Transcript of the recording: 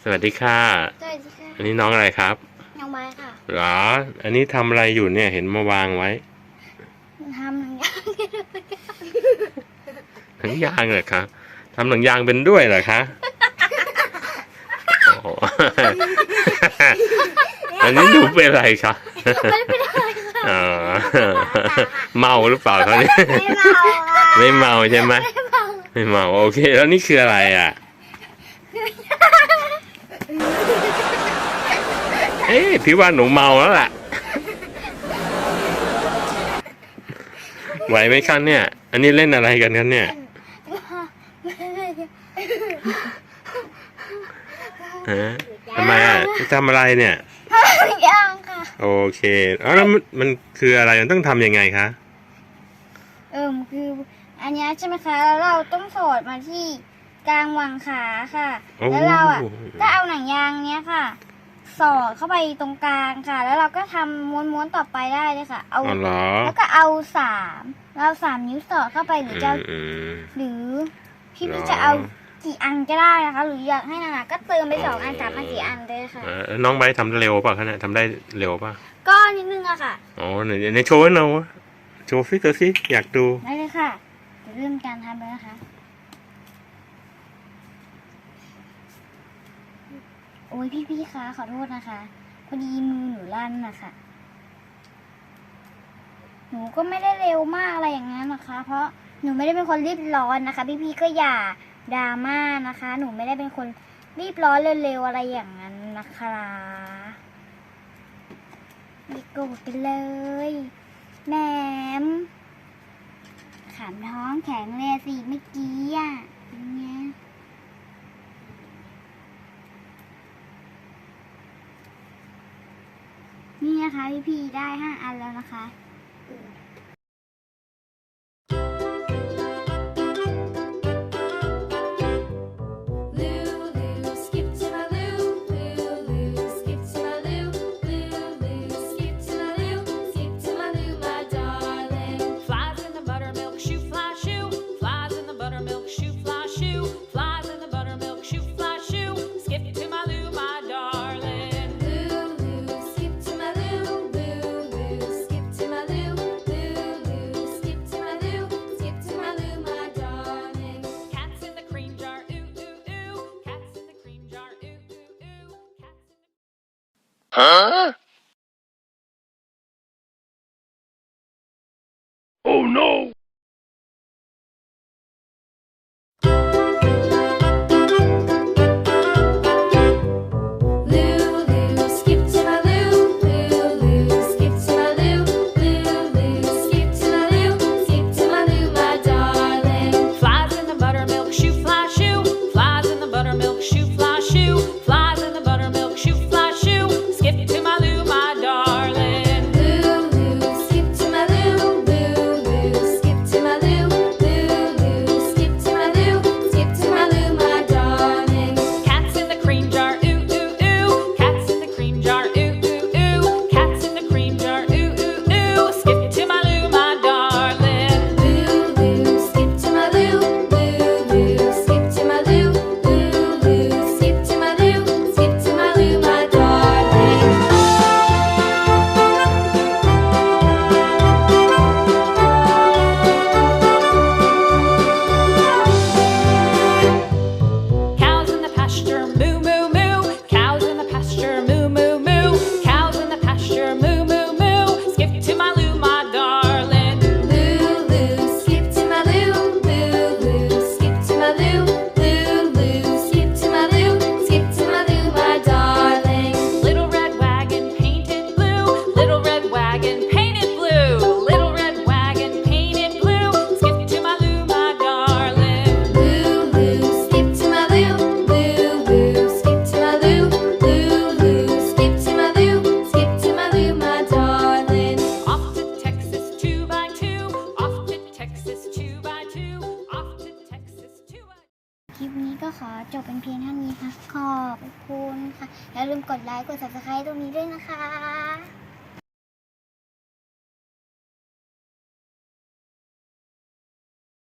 สวัสดีค่ะสวัสดีค่ะอันนี้น้องอะไรครับน้องไม้ค่ะหรออันนี้ทำอะไรอยู่เนี่ยเห็นมาวางไว้ทำหนังยางหนังยางเหรอคะทำหนังยางเป็นด้วยเหรอคะโอ้โหอันนี้ดูเป็นอะไรคะอ๋อเมาหรือเปล่าเขาเนี่ยไม่เมาใช่ไหมไม่เมาโอเคแล้วนี่คืออะไรอ่ะพี่ว่าหนูเมาแล้วล่ะไหวไหมคะเนี่ยอันนี้เล่นอะไรกันครับเนี่ยทำไมอ่ะทำอะไรเนี่ยยังค่ะโอเคแล้วมันคืออะไรมันต้องทำยังไงคะคืออันนี้ใช่ไหมคะแล้วเราต้องสอดมาที่กลางวางขาค่ะแล้วเราอ่ะก็เอาหนังยางเนี้ยค่ะสอดเข้าไปตรงกลางค่ะแล้วเราก็ทำม้วนๆต่อไปได้เลยค่ะเอาแล้วก็เอา3นิ้วสอดเข้าไปหรือจะหรือพี่จะเอากี่อันก็ได้นะคะหรืออยากให้นานๆก็เติมไป2 อัน3 อัน4 อันเลยค่ะน้องใบทำเร็วป่ะคะเนี่ยทำได้เร็วป่ะก็นิดนึงอะค่ะอ๋อในโชว์ให้เราโชว์ฟิกเตอร์สิอยากดูได้เลยค่ะจะเริ่มการทำเลยนะคะโอ้ยพี่คะขอโทษนะคะพอดีมือหนูลั่นนะคะหนูก็ไม่ได้เร็วมากอะไรอย่างนั้นนะคะเพราะหนูไม่ได้เป็นคนรีบร้อนนะคะพี่ก็อย่าดราม่านะคะหนูไม่ได้เป็นคนรีบร้อนเร็วๆอะไรอย่างนั้นนะคะนี่โกรธกันเลยแหนมขามท้องแข็งเลยสิเมื่อกี้อ่ะเนี่ยนี่นะคะพี่ได้5 อันแล้วนะคะOh noก็ขอจบเป็นเพียงเท่านี้ค่ะขอบคุณค่ะอย่าลืมกดไลค์กด Subscribe ตรงนี้ด้วยนะคะ